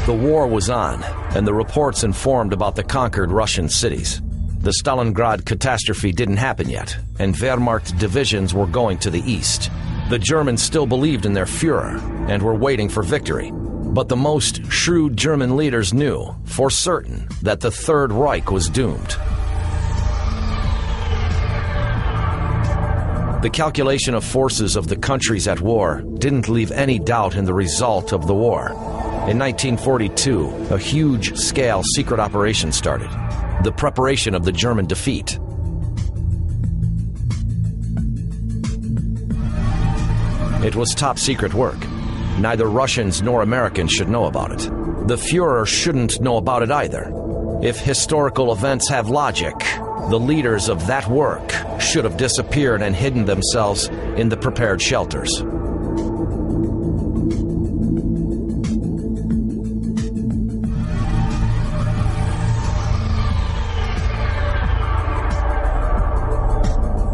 The war was on, and the reports informed about the conquered Russian cities. The Stalingrad catastrophe didn't happen yet, and Wehrmacht divisions were going to the east. The Germans still believed in their Führer and were waiting for victory. But the most shrewd German leaders knew for certain that the Third Reich was doomed. The calculation of forces of the countries at war didn't leave any doubt in the result of the war. In 1942, a huge-scale secret operation started, the preparation of the German defeat. It was top-secret work. Neither Russians nor Americans should know about it. The Führer shouldn't know about it either. If historical events have logic, the leaders of that work should have disappeared and hidden themselves in the prepared shelters.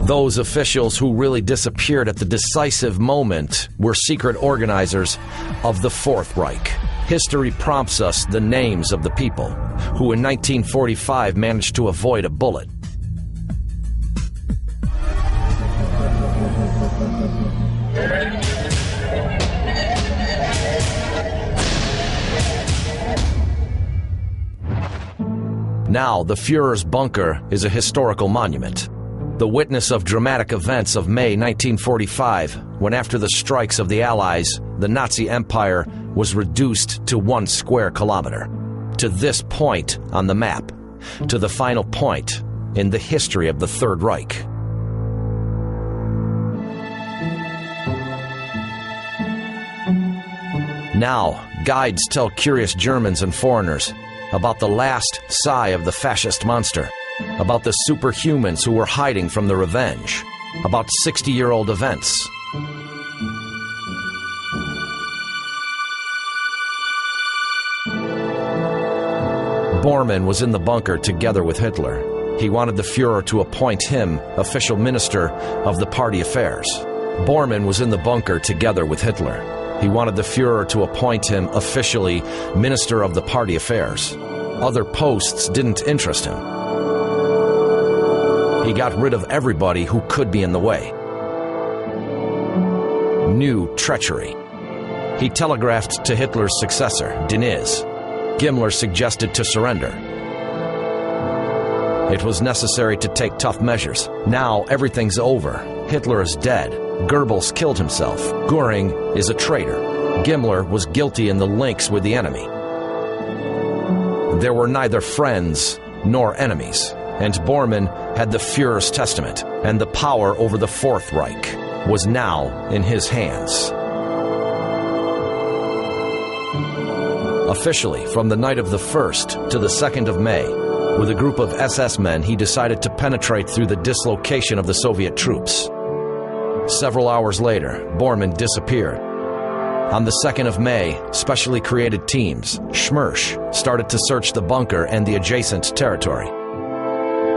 Those officials who really disappeared at the decisive moment were secret organizers of the Fourth Reich. History prompts us the names of the people who in 1945 managed to avoid a bullet. Now, the Führer's bunker is a historical monument. The witness of dramatic events of May 1945, when after the strikes of the Allies, the Nazi Empire was reduced to 1 square kilometer. To this point on the map, to the final point in the history of the Third Reich. Now, guides tell curious Germans and foreigners about the last sigh of the fascist monster, about the superhumans who were hiding from the revenge, about 60-year-old events. Bormann was in the bunker together with Hitler. He wanted the Führer to appoint him official minister of the party affairs. Bormann was in the bunker together with Hitler. He wanted the Führer to appoint him officially minister of the party affairs. Other posts didn't interest him. He got rid of everybody who could be in the way. New treachery. He telegraphed to Hitler's successor, Deniz. Himmler suggested to surrender. It was necessary to take tough measures. Now everything's over. Hitler is dead. Goebbels killed himself. Göring is a traitor. Himmler was guilty in the links with the enemy. There were neither friends nor enemies, and Bormann had the Führer's testament, and the power over the Fourth Reich was now in his hands. Officially, from the night of the 1st to the 2nd of May, with a group of SS men, he decided to penetrate through the dislocation of the Soviet troops. Several hours later, Bormann disappeared. On the 2nd of May, specially created teams, Schmersch, started to search the bunker and the adjacent territory.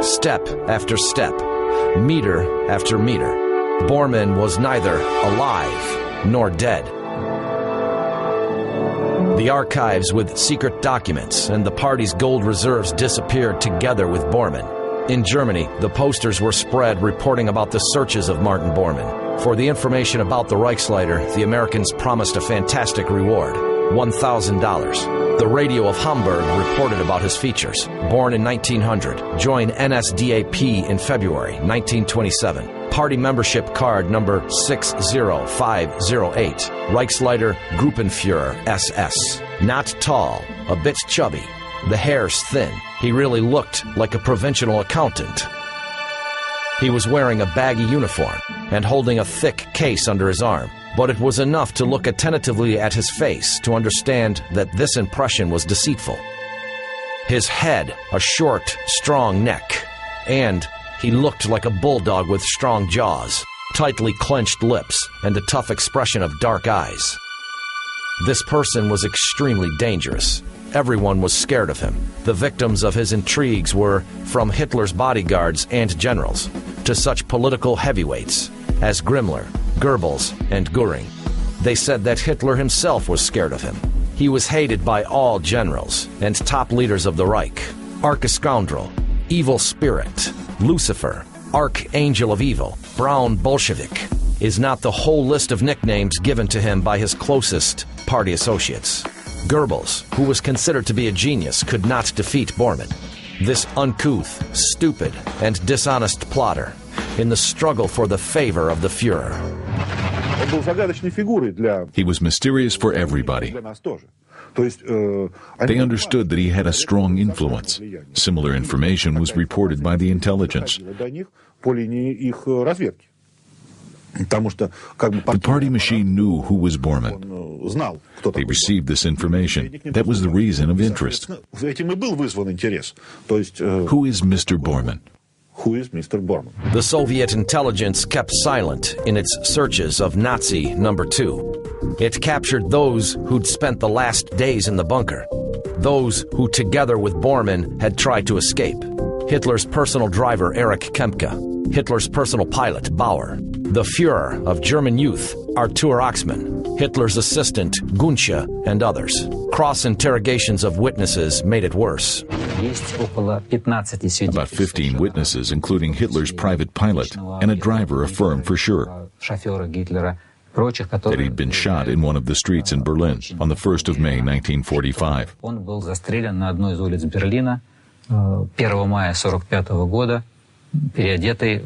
Step after step, meter after meter, Bormann was neither alive nor dead. The archives with secret documents and the party's gold reserves disappeared together with Bormann. In Germany, the posters were spread reporting about the searches of Martin Bormann. For the information about the Reichsleiter, the Americans promised a fantastic reward, $1,000. The radio of Hamburg reported about his features. Born in 1900, joined NSDAP in February 1927. Party membership card number 60508. Reichsleiter Gruppenführer SS. Not tall, a bit chubby. The hair's thin. He really looked like a provincial accountant. He was wearing a baggy uniform and holding a thick case under his arm, but it was enough to look attentively at his face to understand that this impression was deceitful. His head, a short, strong neck, and he looked like a bulldog with strong jaws, tightly clenched lips, and a tough expression of dark eyes. This person was extremely dangerous. Everyone was scared of him. The victims of his intrigues were from Hitler's bodyguards and generals to such political heavyweights as Himmler, Goebbels, and Göring. They said that Hitler himself was scared of him. He was hated by all generals and top leaders of the Reich. Arch-scoundrel, evil spirit, Lucifer, archangel of evil, brown Bolshevik is not the whole list of nicknames given to him by his closest party associates. Goebbels, who was considered to be a genius, could not defeat Bormann. This uncouth, stupid, and dishonest plotter in the struggle for the favor of the Führer. He was mysterious for everybody. They understood that he had a strong influence. Similar information was reported by the intelligence. The party machine knew who was Bormann. They received this information. That was the reason of interest. Who is Mr. Bormann? Who is Mr. Bormann? The Soviet intelligence kept silent in its searches of Nazi number 2. It captured those who'd spent the last days in the bunker, those who together with Bormann had tried to escape. Hitler's personal driver Erich Kempka, Hitler's personal pilot Bauer, the Führer of German youth Artur Axmann, Hitler's assistant Gunsche, and others. Cross-interrogations of witnesses made it worse. About 15 witnesses, including Hitler's private pilot and a driver, affirmed for sure that he'd been shot in one of the streets in Berlin on the 1st of May, 1945.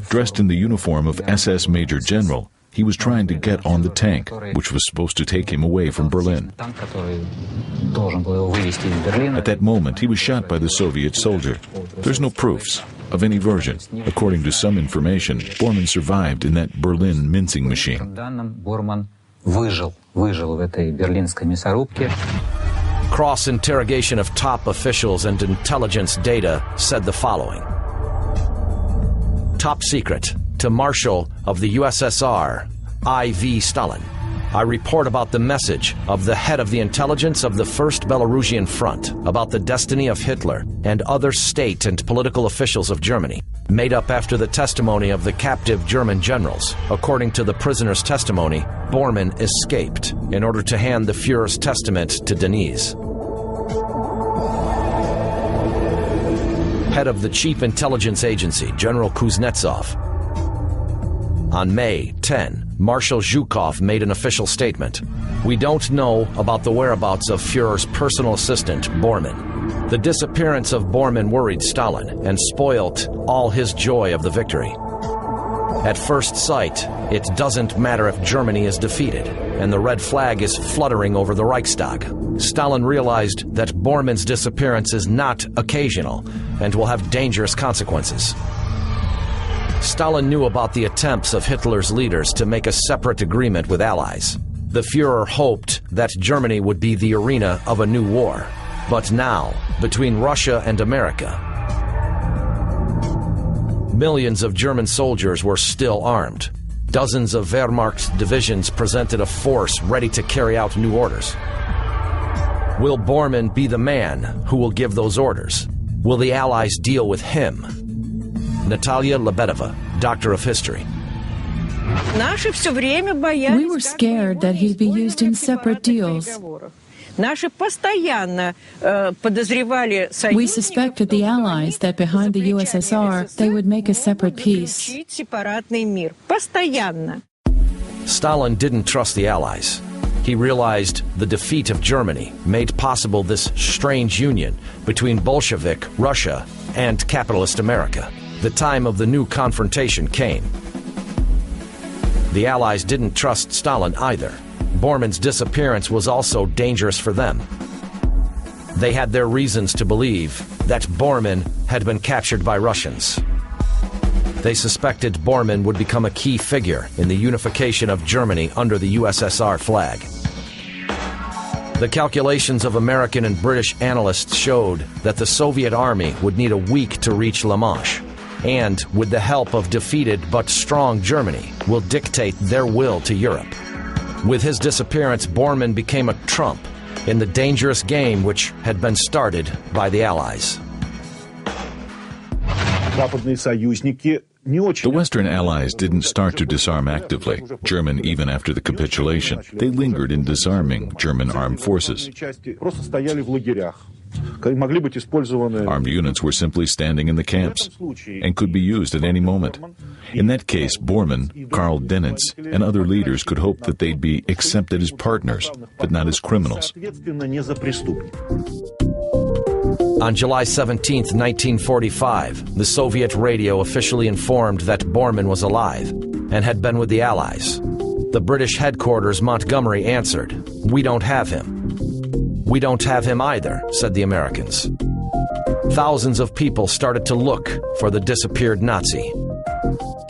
Dressed in the uniform of SS Major General, he was trying to get on the tank, which was supposed to take him away from Berlin. At that moment, he was shot by the Soviet soldier. There's no proofs of any version. According to some information, Bormann survived in that Berlin mincing machine. Cross-interrogation of top officials and intelligence data said the following. Top secret to Marshal of the USSR, I.V. Stalin. I report about the message of the head of the intelligence of the First Belarusian Front about the destiny of Hitler and other state and political officials of Germany, made up after the testimony of the captive German generals. According to the prisoner's testimony, Bormann escaped in order to hand the Führer's testament to Denise. Head of the Chief Intelligence Agency, General Kuznetsov. On May 10, Marshal Zhukov made an official statement. We don't know about the whereabouts of Führer's personal assistant, Bormann. The disappearance of Bormann worried Stalin and spoilt all his joy of the victory. At first sight, it doesn't matter if Germany is defeated and the red flag is fluttering over the Reichstag. Stalin realized that Bormann's disappearance is not occasional and will have dangerous consequences. Stalin knew about the attempts of Hitler's leaders to make a separate agreement with allies. The Führer hoped that Germany would be the arena of a new war. But now, between Russia and America, millions of German soldiers were still armed. Dozens of Wehrmacht divisions presented a force ready to carry out new orders. Will Bormann be the man who will give those orders? Will the Allies deal with him? Natalia Lebedeva, Doctor of History. We were scared that he'd be used in separate deals. We suspected the Allies that behind the USSR, they would make a separate peace. Stalin didn't trust the Allies. He realized the defeat of Germany made possible this strange union between Bolshevik Russia and capitalist America. The time of the new confrontation came. The Allies didn't trust Stalin either. Bormann's disappearance was also dangerous for them. They had their reasons to believe that Bormann had been captured by Russians. They suspected Bormann would become a key figure in the unification of Germany under the USSR flag. The calculations of American and British analysts showed that the Soviet army would need a week to reach La Manche, and with the help of defeated but strong Germany, will dictate their will to Europe. With his disappearance, Bormann became a trump in the dangerous game which had been started by the Allies. The Western Allies didn't start to disarm actively, German even after the capitulation. They lingered in disarming German armed forces. Armed units were simply standing in the camps and could be used at any moment. In that case, Bormann, Karl Denitz, and other leaders could hope that they'd be accepted as partners, but not as criminals. On July 17, 1945, the Soviet radio officially informed that Bormann was alive and had been with the Allies. The British headquarters, Montgomery, answered, "We don't have him." "We don't have him either," said the Americans. Thousands of people started to look for the disappeared Nazi.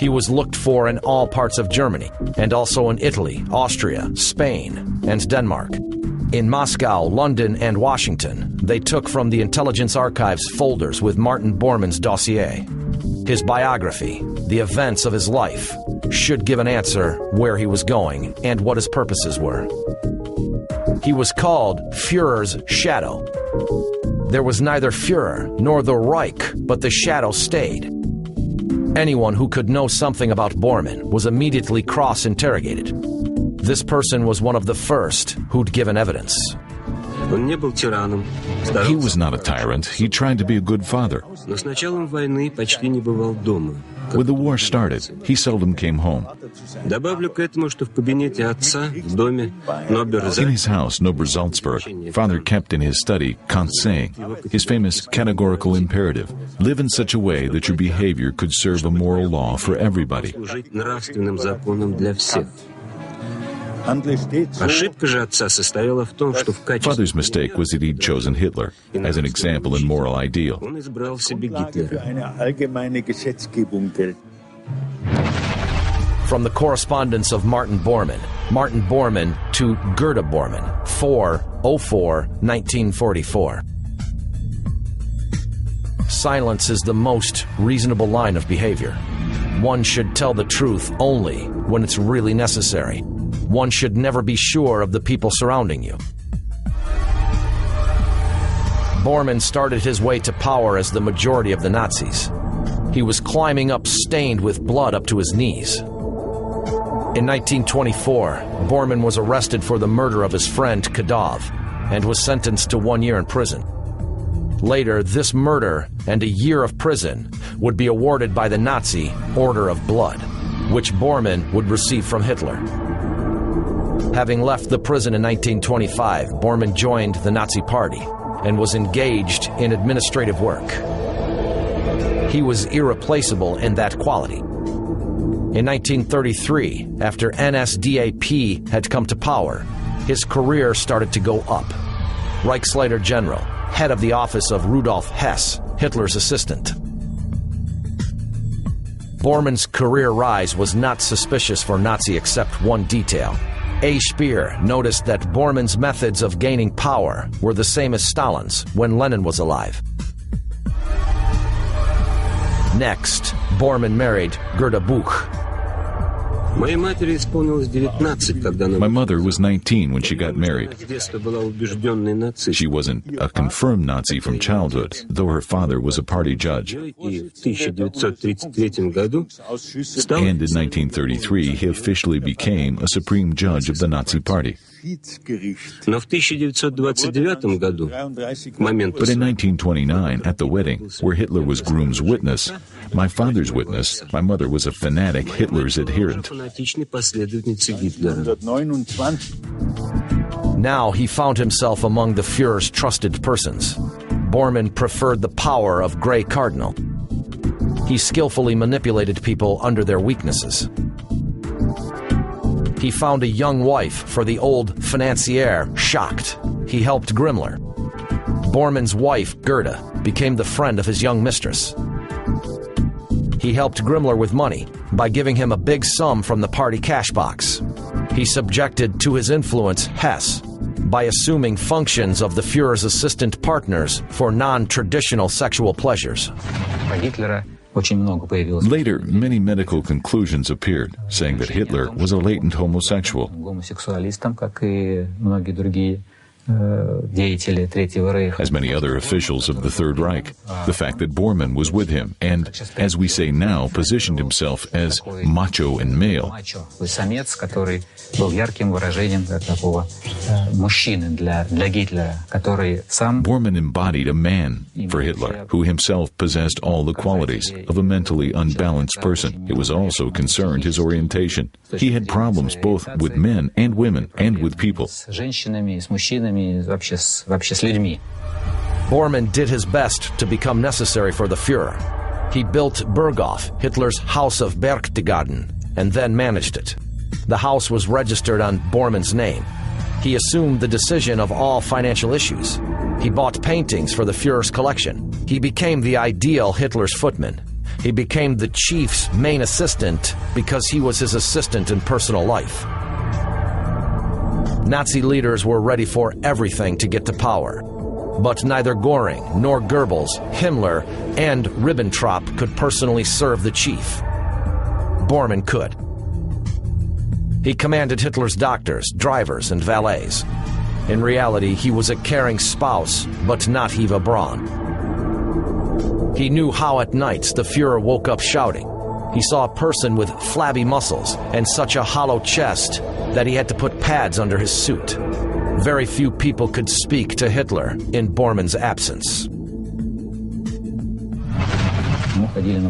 He was looked for in all parts of Germany, and also in Italy, Austria, Spain, and Denmark. In Moscow, London, and Washington, they took from the intelligence archives folders with Martin Bormann's dossier. His biography, the events of his life, should give an answer where he was going and what his purposes were. He was called Führer's Shadow. There was neither Führer nor the Reich, but the shadow stayed. Anyone who could know something about Bormann was immediately cross-interrogated. This person was one of the first who'd given evidence. He was not a tyrant. He tried to be a good father. When the war started, he seldom came home. In his house, Nober-Salzburg, father kept in his study Kant's saying, his famous categorical imperative, live in such a way that your behavior could serve a moral law for everybody. Father's mistake was that he'd chosen Hitler as an example and moral ideal. From the correspondence of Martin Bormann to Gerda Bormann, 4/04/1944. Silence is the most reasonable line of behavior. One should tell the truth only when it's really necessary. One should never be sure of the people surrounding you. Bormann started his way to power as the majority of the Nazis. He was climbing up stained with blood up to his knees. In 1924, Bormann was arrested for the murder of his friend Kaddav and was sentenced to 1 year in prison. Later, this murder and a year of prison would be awarded by the Nazi Order of Blood, which Bormann would receive from Hitler. Having left the prison in 1925, Bormann joined the Nazi Party and was engaged in administrative work. He was irreplaceable in that quality. In 1933, after NSDAP had come to power, his career started to go up. Reichsleiter General, head of the office of Rudolf Hess, Hitler's assistant. Bormann's career rise was not suspicious for Nazi except one detail. A. Speer noticed that Bormann's methods of gaining power were the same as Stalin's when Lenin was alive. Next, Bormann married Gerda Buch. My mother was 19 when she got married. She wasn't a confirmed Nazi from childhood, though her father was a party judge. And in 1933, he officially became a supreme judge of the Nazi Party. But in 1929, at the wedding, where Hitler was groom's witness, my father's witness, my mother was a fanatic Hitler's adherent. Now he found himself among the Führer's trusted persons. Bormann preferred the power of Grey Cardinal. He skillfully manipulated people under their weaknesses. He found a young wife for the old financier, Schacht. He helped Grimler. Bormann's wife, Gerda, became the friend of his young mistress. He helped Grimler with money by giving him a big sum from the party cash box. He subjected to his influence Hess by assuming functions of the Führer's assistant partners for non-traditional sexual pleasures. Later, many medical conclusions appeared, saying that Hitler was a latent homosexual. as many other officials of the Third Reich. The fact that Bormann was with him and, as we say now, positioned himself as macho and male. Bormann embodied a man for Hitler, who himself possessed all the qualities of a mentally unbalanced person. It was also concerned his orientation. He had problems both with men and women and with people. Bormann did his best to become necessary for the Führer. He built Berghof, Hitler's House of Berchtesgaden, and then managed it. The house was registered on Bormann's name. He assumed the decision of all financial issues. He bought paintings for the Führer's collection. He became the ideal Hitler's footman. He became the chief's main assistant because he was his assistant in personal life. Nazi leaders were ready for everything to get to power. But neither Göring nor Goebbels, Himmler, and Ribbentrop could personally serve the chief. Bormann could. He commanded Hitler's doctors, drivers, and valets. In reality, he was a caring spouse, but not Eva Braun. He knew how at nights the Führer woke up shouting. He saw a person with flabby muscles and such a hollow chest that he had to put pads under his suit. Very few people could speak to Hitler in Bormann's absence.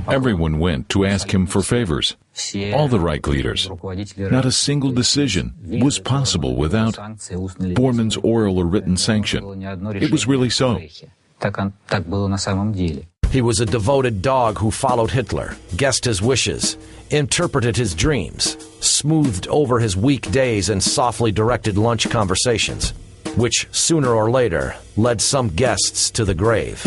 Everyone went to ask him for favors. All the Reich leaders. Not a single decision was possible without Bormann's oral or written sanction. It was really so. He was a devoted dog who followed Hitler, guessed his wishes, interpreted his dreams, smoothed over his weak days and softly directed lunch conversations, which sooner or later led some guests to the grave,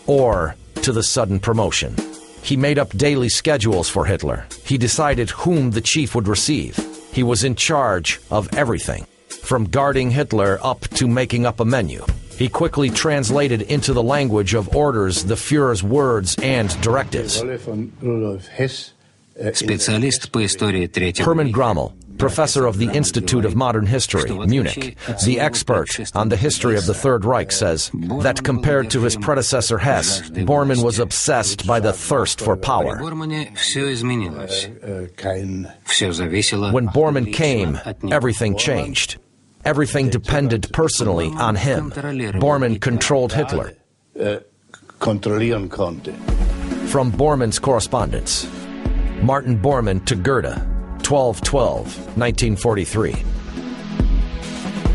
or to the sudden promotion. He made up daily schedules for Hitler. He decided whom the chief would receive. He was in charge of everything, from guarding Hitler up to making up a menu. He quickly translated into the language of orders the Führer's words and directives. Hermann Grammel, professor of the Institute of Modern History, Munich, the expert on the history of the Third Reich, says that compared to his predecessor Hess, Bormann was obsessed by the thirst for power. When Bormann came, everything changed. Everything depended personally on him. Bormann controlled Hitler. From Bormann's correspondence. Martin Bormann to Goethe, 12/12/1943.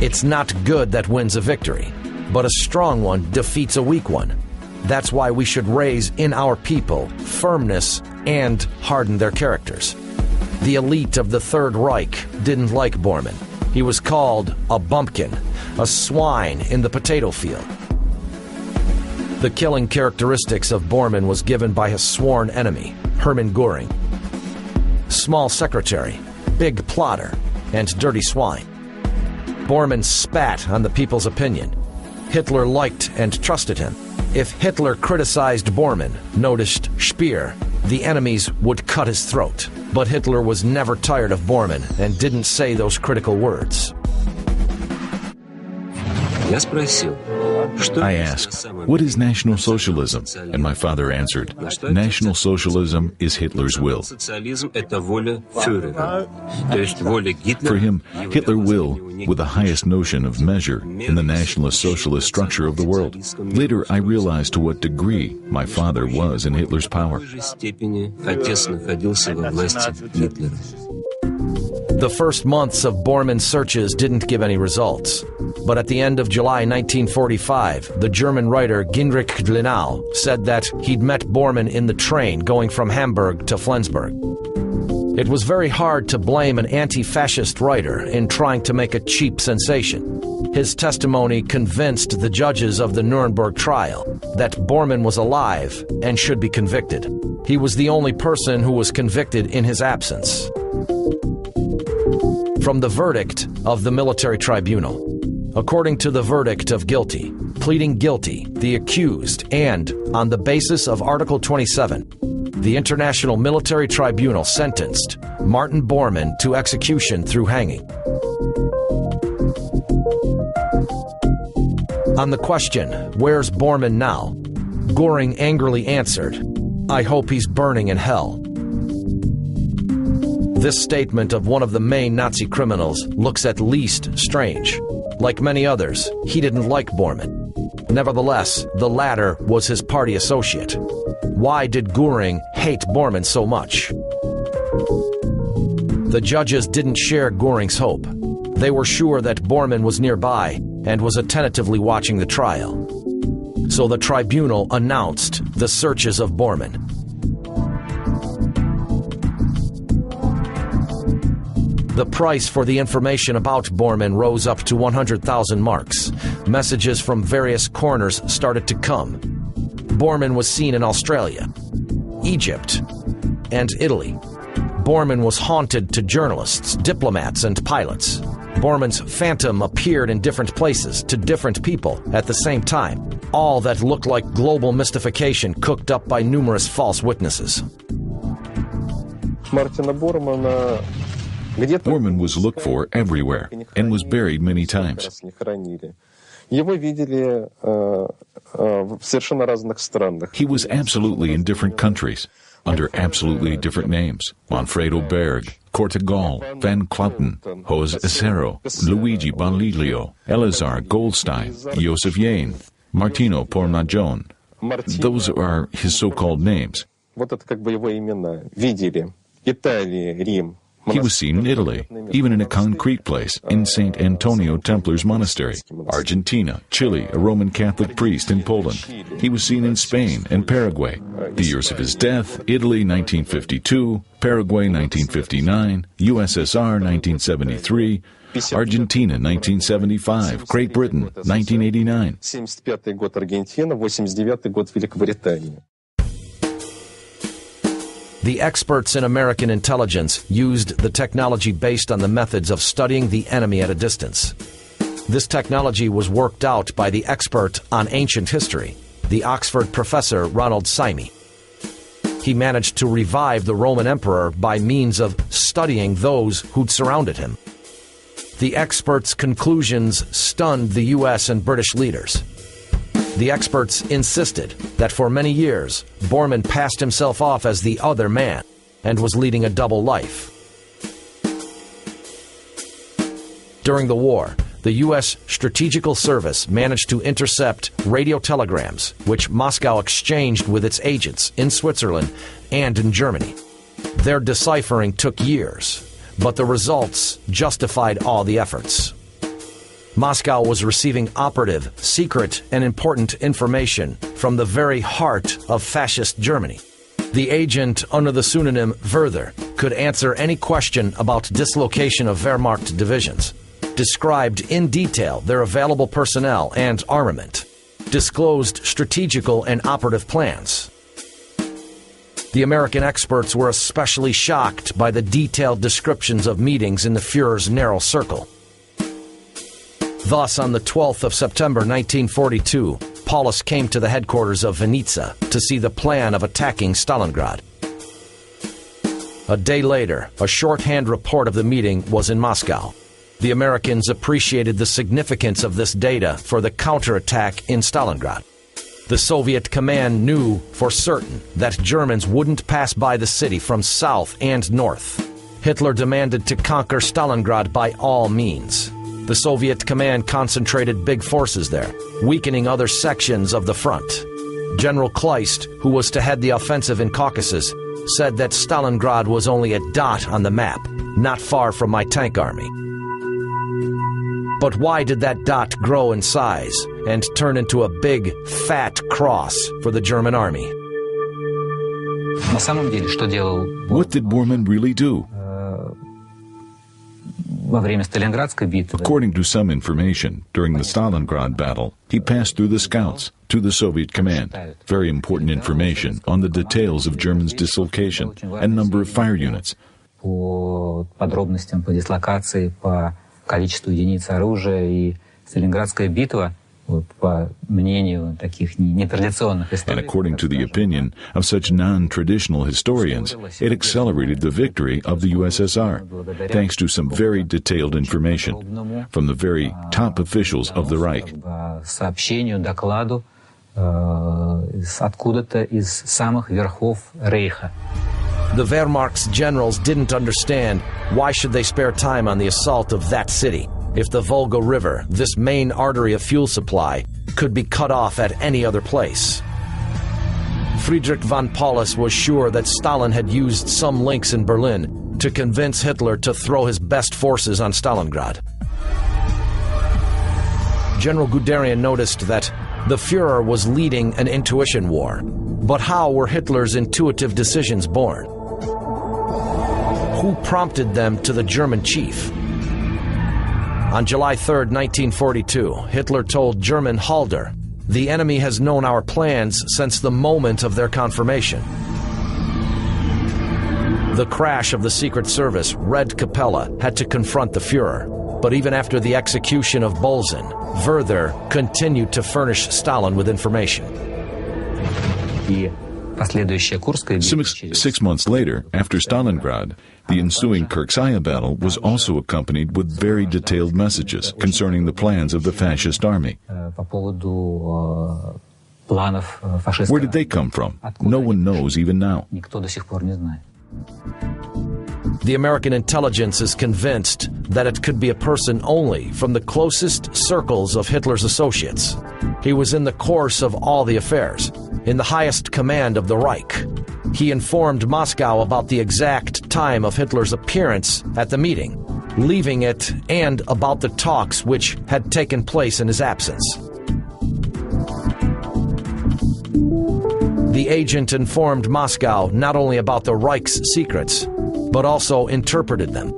It's not good that wins a victory, but a strong one defeats a weak one. That's why we should raise in our people firmness and harden their characters. The elite of the Third Reich didn't like Bormann. He was called a bumpkin, a swine in the potato field. The killing characteristics of Bormann was given by his sworn enemy, Hermann Göring. Small secretary, big plotter, and dirty swine. Bormann spat on the people's opinion. Hitler liked and trusted him. If Hitler criticized Bormann, noticed Speer, the enemies would cut his throat. But Hitler was never tired of Bormann and didn't say those critical words. I asked, what is National Socialism? And my father answered, National Socialism is Hitler's will. For him, Hitler will, with the highest notion of measure in the nationalist socialist structure of the world. Later, I realized to what degree my father was in Hitler's power. The first months of Bormann's searches didn't give any results. But at the end of July 1945, the German writer Ginrich Glinau said that he'd met Bormann in the train going from Hamburg to Flensburg. It was very hard to blame an anti-fascist writer in trying to make a cheap sensation. His testimony convinced the judges of the Nuremberg trial that Bormann was alive and should be convicted. He was the only person who was convicted in his absence. From the verdict of the military tribunal. According to the verdict of guilty, pleading guilty, the accused, and on the basis of Article 27, the International Military Tribunal sentenced Martin Bormann to execution through hanging. On the question, "Where's Bormann now?" Göring angrily answered, "I hope he's burning in hell." This statement of one of the main Nazi criminals looks at least strange. Like many others, he didn't like Bormann. Nevertheless, the latter was his party associate. Why did Göring hate Bormann so much? The judges didn't share Göring's hope. They were sure that Bormann was nearby and was attentively watching the trial. So the tribunal announced the searches of Bormann. The price for the information about Bormann rose up to 100,000 marks. Messages from various corners started to come. Bormann was seen in Australia, Egypt, and Italy. Bormann was haunted to journalists, diplomats, and pilots. Bormann's phantom appeared in different places to different people at the same time. All that looked like global mystification cooked up by numerous false witnesses. Bormann was looked for everywhere and was buried many times. He was absolutely in different countries, under absolutely different names: Manfredo Berg, Cortegal, Van Clauten, Jose Acero, Luigi Bonlilio, Elazar Goldstein, Josef Jane, Martino Pornajon. Those are his so-called names. He was seen in Italy, even in a concrete place, in St. Antonio Templar's Monastery, Argentina, Chile, a Roman Catholic priest in Poland. He was seen in Spain and Paraguay. The years of his death: Italy 1952, Paraguay 1959, USSR 1973, Argentina 1975, Great Britain 1989. The experts in American intelligence used the technology based on the methods of studying the enemy at a distance. This technology was worked out by the expert on ancient history, the Oxford professor Ronald Syme. He managed to revive the Roman emperor by means of studying those who'd surrounded him. The experts' conclusions stunned the U.S. and British leaders. The experts insisted that for many years, Bormann passed himself off as the other man and was leading a double life. During the war, the U.S. Strategical Service managed to intercept radio telegrams, which Moscow exchanged with its agents in Switzerland and in Germany. Their deciphering took years, but the results justified all the efforts. Moscow was receiving operative, secret, and important information from the very heart of fascist Germany. The agent under the pseudonym Werther could answer any question about dislocation of Wehrmacht divisions, described in detail their available personnel and armament, disclosed strategical and operative plans. The American experts were especially shocked by the detailed descriptions of meetings in the Führer's narrow circle. Thus, on the 12th of September 1942, Paulus came to the headquarters of Vinica to see the plan of attacking Stalingrad. A day later, a shorthand report of the meeting was in Moscow. The Americans appreciated the significance of this data for the counterattack in Stalingrad. The Soviet command knew for certain that Germans wouldn't pass by the city from south and north. Hitler demanded to conquer Stalingrad by all means. The Soviet command concentrated big forces there, weakening other sections of the front. General Kleist, who was to head the offensive in Caucasus, said that Stalingrad was only a dot on the map, not far from my tank army. But why did that dot grow in size and turn into a big, fat cross for the German army? What did Bormann really do? According to some information, during the Stalingrad battle, he passed through the scouts to the Soviet command. Very important information on the details of Germans' dislocation and number of fire units. And according to the opinion of such non-traditional historians, it accelerated the victory of the USSR, thanks to some very detailed information from the very top officials of the Reich. The Wehrmacht's generals didn't understand why should they spare time on the assault of that city if the Volga River, this main artery of fuel supply, could be cut off at any other place. Friedrich von Paulus was sure that Stalin had used some links in Berlin to convince Hitler to throw his best forces on Stalingrad. General Guderian noticed that the Führer was leading an intuition war. But how were Hitler's intuitive decisions born? Who prompted them to the German chief? On July 3, 1942, Hitler told German Halder, "The enemy has known our plans since the moment of their confirmation." The crash of the Secret Service, Red Capella, had to confront the Führer. But even after the execution of Bolzin, Werther continued to furnish Stalin with information. 6 months later, after Stalingrad, the ensuing Kirchaya battle was also accompanied with very detailed messages concerning the plans of the fascist army. Where did they come from? No one knows even now. The American intelligence is convinced that it could be a person only from the closest circles of Hitler's associates. He was in the course of all the affairs, in the highest command of the Reich. He informed Moscow about the exact time of Hitler's appearance at the meeting, leaving it, and about the talks which had taken place in his absence. The agent informed Moscow not only about the Reich's secrets, but also interpreted them.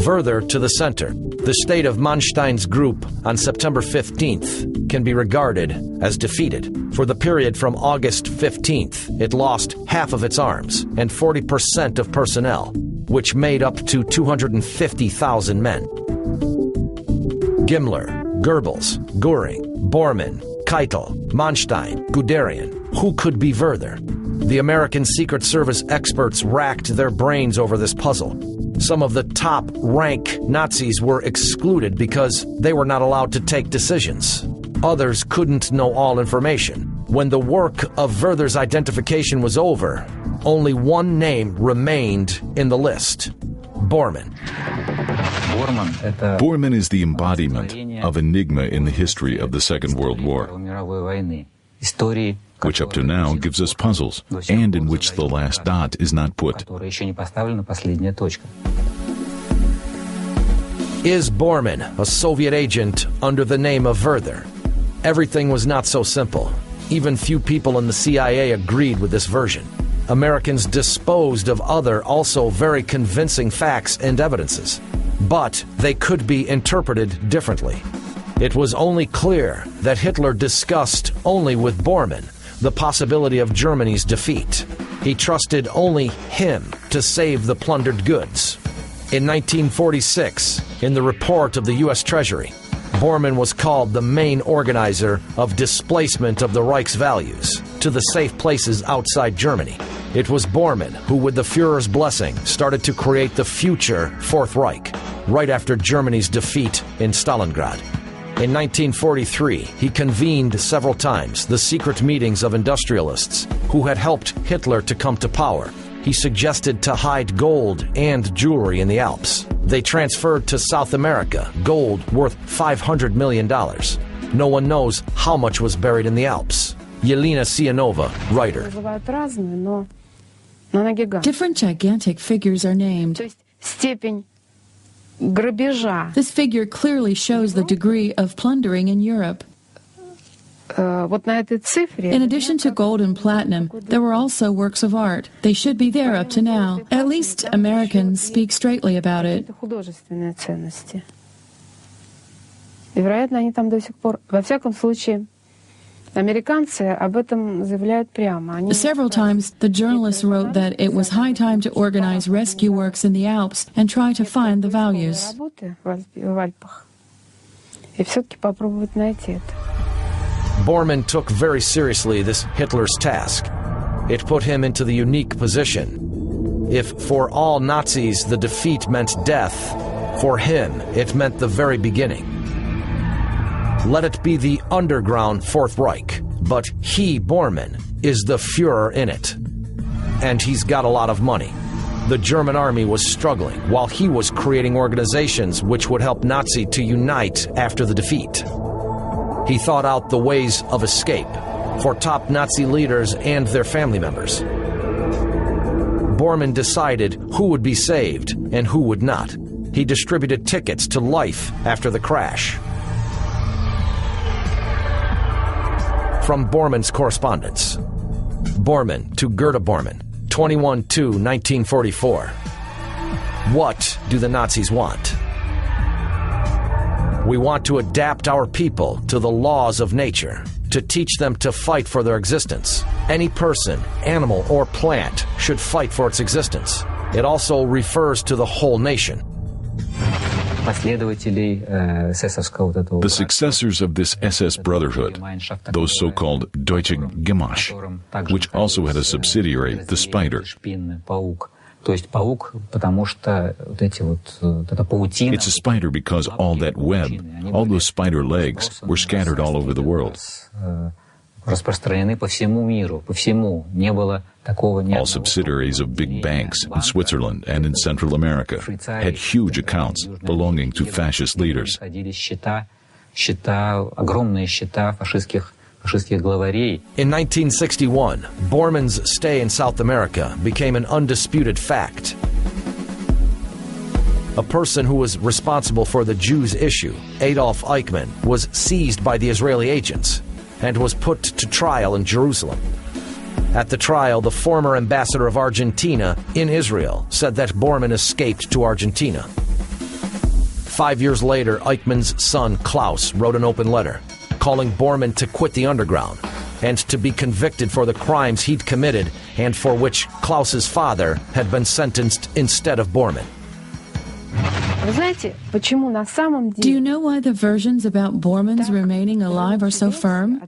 Further to the center, the state of Manstein's group on September 15th can be regarded as defeated. For the period from August 15th, it lost half of its arms and 40% of personnel, which made up to 250,000 men. Himmler, Goebbels, Göring, Bormann, Keitel, Manstein, Guderian. Who could be Werther? The American Secret Service experts racked their brains over this puzzle. Some of the top-rank Nazis were excluded because they were not allowed to take decisions. Others couldn't know all information. When the work of Werther's identification was over, only one name remained in the list: Bormann. Bormann is the embodiment of enigma in the history of the Second World War, which up to now gives us puzzles, and in which the last dot is not put. Is Bormann a Soviet agent under the name of Werther? Everything was not so simple. Even few people in the CIA agreed with this version. Americans disposed of other, also very convincing facts and evidences. But they could be interpreted differently. It was only clear that Hitler discussed only with Bormann the possibility of Germany's defeat. He trusted only him to save the plundered goods. In 1946, in the report of the U.S. Treasury, Bormann was called the main organizer of displacement of the Reich's values to the safe places outside Germany. It was Bormann who, with the Führer's blessing, started to create the future Fourth Reich, right after Germany's defeat in Stalingrad. In 1943, he convened several times the secret meetings of industrialists who had helped Hitler to come to power. He suggested to hide gold and jewelry in the Alps. They transferred to South America gold worth $500 million. No one knows how much was buried in the Alps. Yelena Sianova, writer. Different gigantic figures are named. This figure clearly shows the degree of plundering in Europe. In addition to gold and platinum, there were also works of art. They should be there up to now. At least Americans speak straightly about it. Several times, the journalists wrote that it was high time to organize rescue works in the Alps and try to find the values. и все-таки попробовать найти это. Bormann took very seriously this Hitler's task. It put him into the unique position. If for all Nazis the defeat meant death, for him it meant the very beginning. Let it be the underground Fourth Reich, but he, Bormann, is the Führer in it. And he's got a lot of money. The German army was struggling while he was creating organizations which would help Nazi to unite after the defeat. He thought out the ways of escape for top Nazi leaders and their family members. Bormann decided who would be saved and who would not. He distributed tickets to life after the crash. From Bormann's correspondence. Bormann to Gerda Bormann, 21/2/1944. What do the Nazis want? We want to adapt our people to the laws of nature, to teach them to fight for their existence. Any person, animal, or plant should fight for its existence. It also refers to the whole nation. The successors of this SS Brotherhood, those so-called Deutsche Gamache, which also had a subsidiary, the Spider. It's a spider because all that web, all those spider legs, were scattered all over the world. All subsidiaries of big banks in Switzerland and in Central America had huge accounts belonging to fascist leaders. In 1961, Bormann's stay in South America became an undisputed fact. A person who was responsible for the Jews issue, Adolf Eichmann, was seized by the Israeli agents and was put to trial in Jerusalem. At the trial, the former ambassador of Argentina in Israel said that Bormann escaped to Argentina. 5 years later, Eichmann's son Klaus wrote an open letter calling Bormann to quit the underground and to be convicted for the crimes he'd committed and for which Klaus's father had been sentenced instead of Bormann. Do you know why the versions about Bormann's remaining alive are so firm?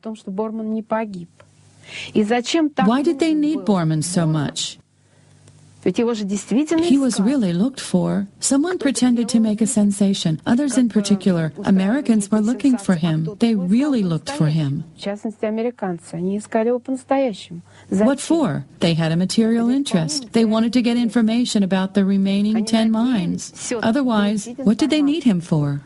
Why did they need Bormann so much? He was really looked for. Someone pretended to make a sensation. Others in particular, Americans were looking for him. They really looked for him. What for? They had a material interest. They wanted to get information about the remaining 10 mines. Otherwise, what did they need him for?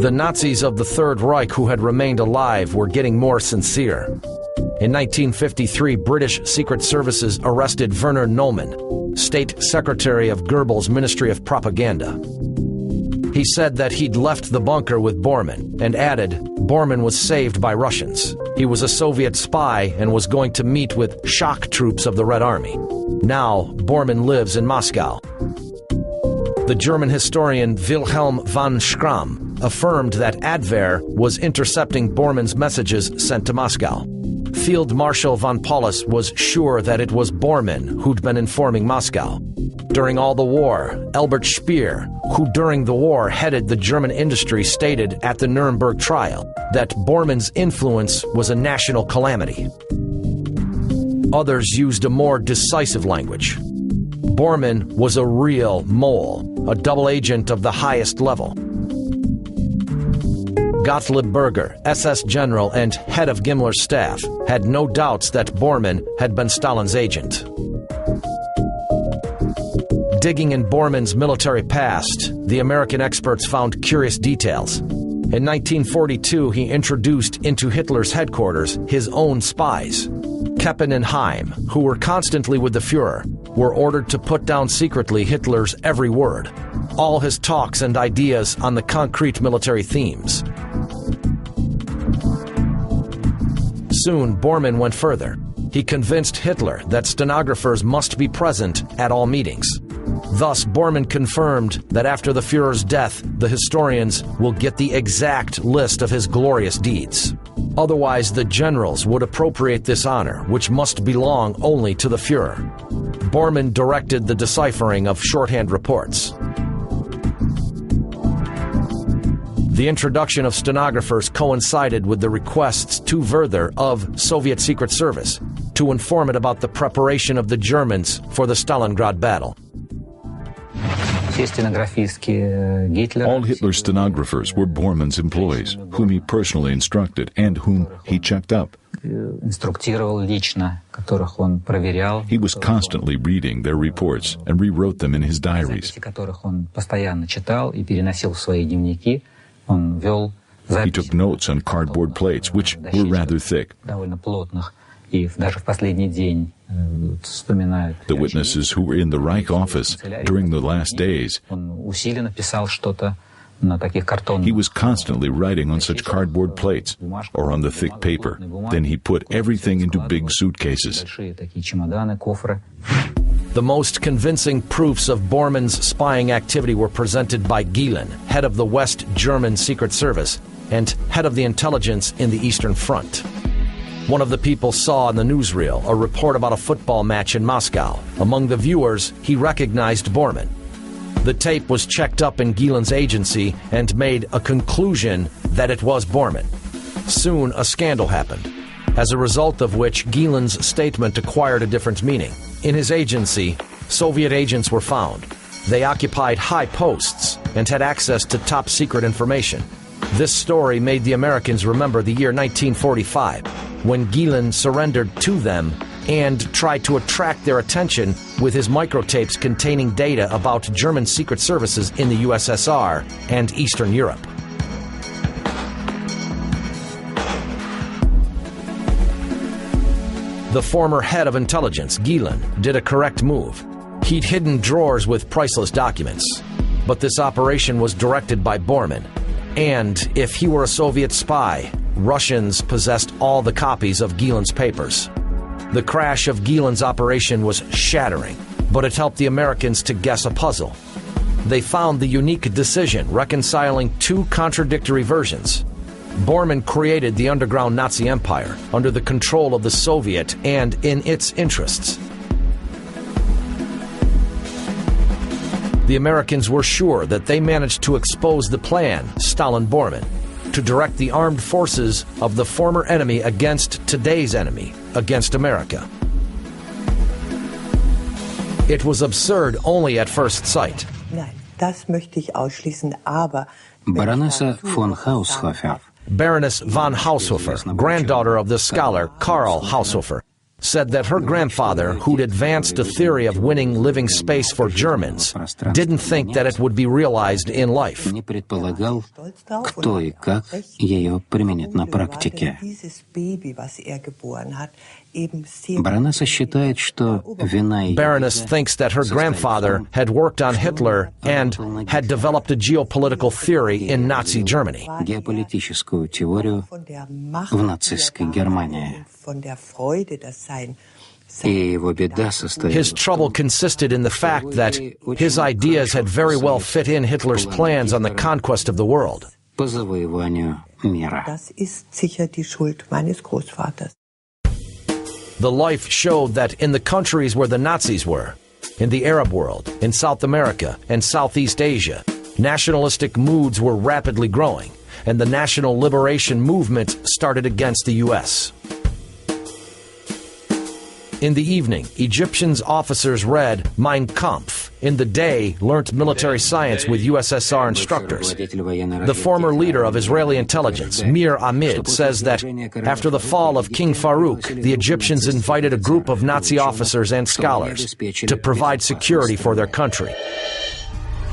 The Nazis of the Third Reich who had remained alive were getting more sincere. In 1953, British Secret Services arrested Werner Neumann, State Secretary of Goebbels' Ministry of Propaganda. He said that he'd left the bunker with Bormann and added Bormann was saved by Russians. He was a Soviet spy and was going to meet with shock troops of the Red Army. Now, Bormann lives in Moscow. The German historian Wilhelm von Schramm affirmed that Adwehr was intercepting Bormann's messages sent to Moscow. Field Marshal von Paulus was sure that it was Bormann who'd been informing Moscow. During all the war, Albert Speer, who during the war headed the German industry, stated at the Nuremberg trial that Bormann's influence was a national calamity. Others used a more decisive language. Bormann was a real mole, a double agent of the highest level. Gottlieb Berger, SS general and head of Himmler's staff, had no doubts that Bormann had been Stalin's agent. Digging in Bormann's military past, the American experts found curious details. In 1942, he introduced into Hitler's headquarters his own spies. Keppen and Heim, who were constantly with the Führer, were ordered to put down secretly Hitler's every word, all his talks and ideas on the concrete military themes. Soon, Bormann went further. He convinced Hitler that stenographers must be present at all meetings. Thus, Bormann confirmed that after the Führer's death, the historians will get the exact list of his glorious deeds. Otherwise, the generals would appropriate this honor, which must belong only to the Führer. Bormann directed the deciphering of shorthand reports. The introduction of stenographers coincided with the requests to Werther of Soviet Secret Service to inform it about the preparation of the Germans for the Stalingrad battle. All Hitler's stenographers were Bormann's employees, whom he personally instructed and whom he checked up. He was constantly reading their reports and rewrote them in his diaries. He took notes on cardboard plates, which were rather thick. The witnesses who were in the Reich office during the last days, he was constantly writing on such cardboard plates or on the thick paper. Then he put everything into big suitcases. The most convincing proofs of Bormann's spying activity were presented by Gehlen, head of the West German Secret Service and head of the intelligence in the Eastern Front. One of the people saw on the newsreel a report about a football match in Moscow. Among the viewers, he recognized Bormann. The tape was checked up in Gehlen's agency and made a conclusion that it was Bormann. Soon, a scandal happened, as a result of which Gehlen's statement acquired a different meaning. In his agency, Soviet agents were found. They occupied high posts and had access to top-secret information. This story made the Americans remember the year 1945, when Gehlen surrendered to them and tried to attract their attention with his microtapes containing data about German secret services in the USSR and Eastern Europe. The former head of intelligence, Gehlen, did a correct move. He'd hidden drawers with priceless documents. But this operation was directed by Bormann. And if he were a Soviet spy, Russians possessed all the copies of Gehlen's papers. The crash of Gehlen's operation was shattering, but it helped the Americans to guess a puzzle. They found the unique decision reconciling two contradictory versions. Bormann created the underground Nazi empire under the control of the Soviet and in its interests. The Americans were sure that they managed to expose the plan, Stalin-Bormann, to direct the armed forces of the former enemy against today's enemy, against America. It was absurd only at first sight. Baronessa von Haushofer. Baroness von Haushofer, granddaughter of the scholar Karl Haushofer, said that her grandfather, who'd advanced a theory of winning living space for Germans, didn't think that it would be realized in life. Не предполагал, кто и как ее применит на практике. Baronessa считает, что вина ее... Baroness thinks that her grandfather had worked on Hitler and had developed a geopolitical theory in Nazi Germany. Геополитическую теорию в нацистской Германии. His trouble consisted in the fact that his ideas had very well fit in Hitler's plans on the conquest of the world. По завоеванию мира. The life showed that in the countries where the Nazis were, in the Arab world, in South America, and Southeast Asia, nationalistic moods were rapidly growing, and the national liberation movement started against the U.S. In the evening, Egyptian officers read Mein Kampf. In the day, learnt military science with USSR instructors. The former leader of Israeli intelligence, Mir Amid, says that after the fall of King Farouk, the Egyptians invited a group of Nazi officers and scholars to provide security for their country.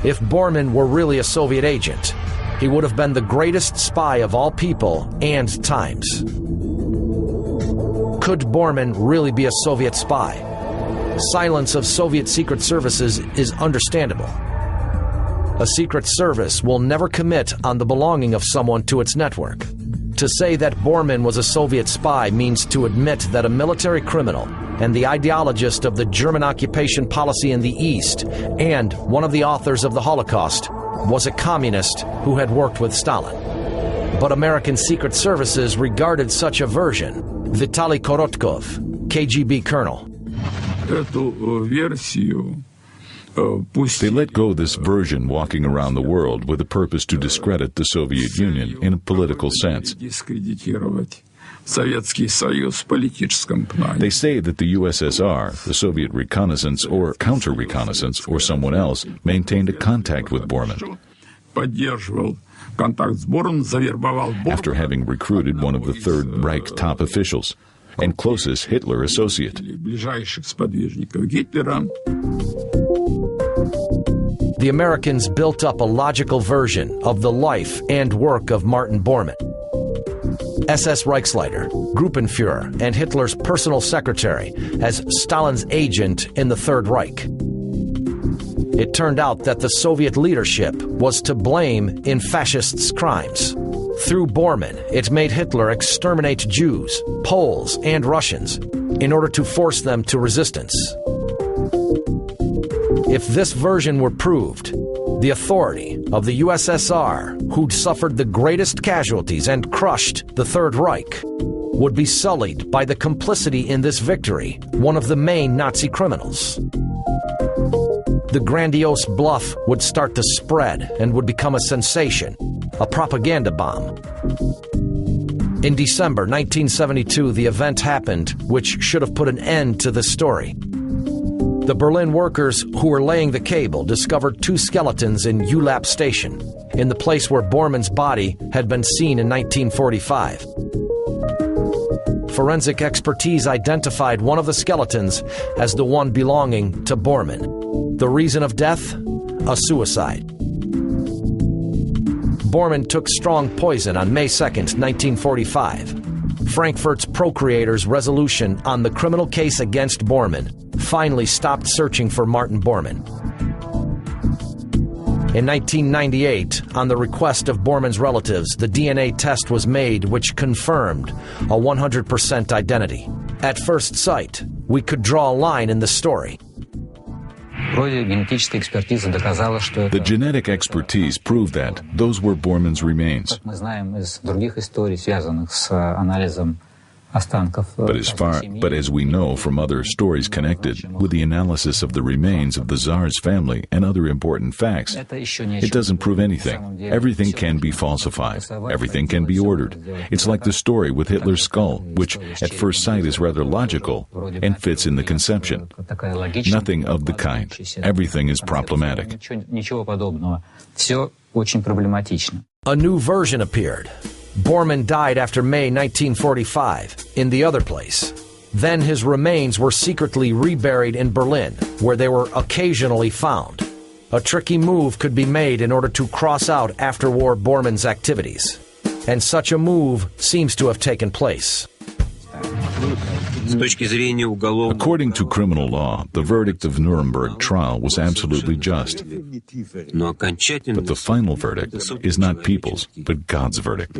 If Bormann were really a Soviet agent, he would have been the greatest spy of all people and times. Could Bormann really be a Soviet spy? Silence of Soviet secret services is understandable. A secret service will never commit on the belonging of someone to its network. To say that Bormann was a Soviet spy means to admit that a military criminal and the ideologist of the German occupation policy in the East and one of the authors of the Holocaust was a communist who had worked with Stalin. But American secret services regarded such a version. Vitaly Korotkov, KGB colonel. They let go this version walking around the world with a purpose to discredit the Soviet Union in a political sense. They say that the USSR, the Soviet reconnaissance or counter-reconnaissance or someone else, maintained a contact with Bormann. After having recruited one of the Third Reich top officials and closest Hitler associate. The Americans built up a logical version of the life and work of Martin Bormann. SS Reichsleiter, Gruppenführer, and Hitler's personal secretary as Stalin's agent in the Third Reich. It turned out that the Soviet leadership was to blame in fascists' crimes. Through Bormann, it made Hitler exterminate Jews, Poles, and Russians in order to force them to resistance. If this version were proved, the authority of the USSR, who'd suffered the greatest casualties and crushed the Third Reich, would be sullied by the complicity in this victory, one of the main Nazi criminals. The grandiose bluff would start to spread and would become a sensation, a propaganda bomb. In December 1972, the event happened which should have put an end to the story. The Berlin workers who were laying the cable discovered two skeletons in Ulap Station, in the place where Bormann's body had been seen in 1945. Forensic expertise identified one of the skeletons as the one belonging to Bormann. The reason of death? A suicide. Bormann took strong poison on May 2, 1945. Frankfurt's procurators' resolution on the criminal case against Bormann finally stopped searching for Martin Bormann. In 1998, on the request of Bormann's relatives, the DNA test was made which confirmed a 100% identity. At first sight, we could draw a line in the story. The genetic expertise proved that those were Bormann's remains. But as we know from other stories connected with the analysis of the remains of the Tsar's family and other important facts, it doesn't prove anything. Everything can be falsified. Everything can be ordered. It's like the story with Hitler's skull, which at first sight is rather logical and fits in the conception. Nothing of the kind. Everything is problematic. A new version appeared. Bormann died after May 1945 in the other place. Then his remains were secretly reburied in Berlin, where they were occasionally found. A tricky move could be made in order to cross out after-war Bormann's activities. And such a move seems to have taken place. According to criminal law, the verdict of Nuremberg trial was absolutely just. But the final verdict is not people's, but God's verdict.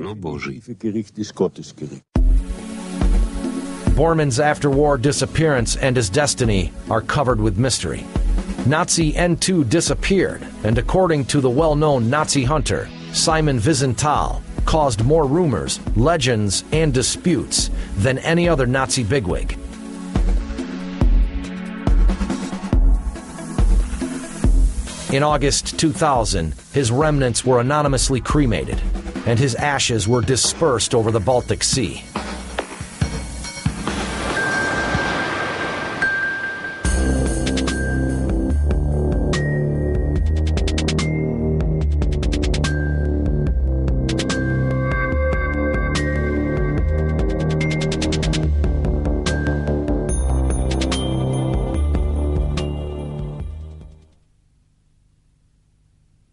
Bormann's after-war disappearance and his destiny are covered with mystery. Nazi N2 disappeared, and according to the well-known Nazi hunter, Simon Wiesenthal, caused more rumors, legends, and disputes than any other Nazi bigwig. In August 2000, his remnants were anonymously cremated, and his ashes were dispersed over the Baltic Sea.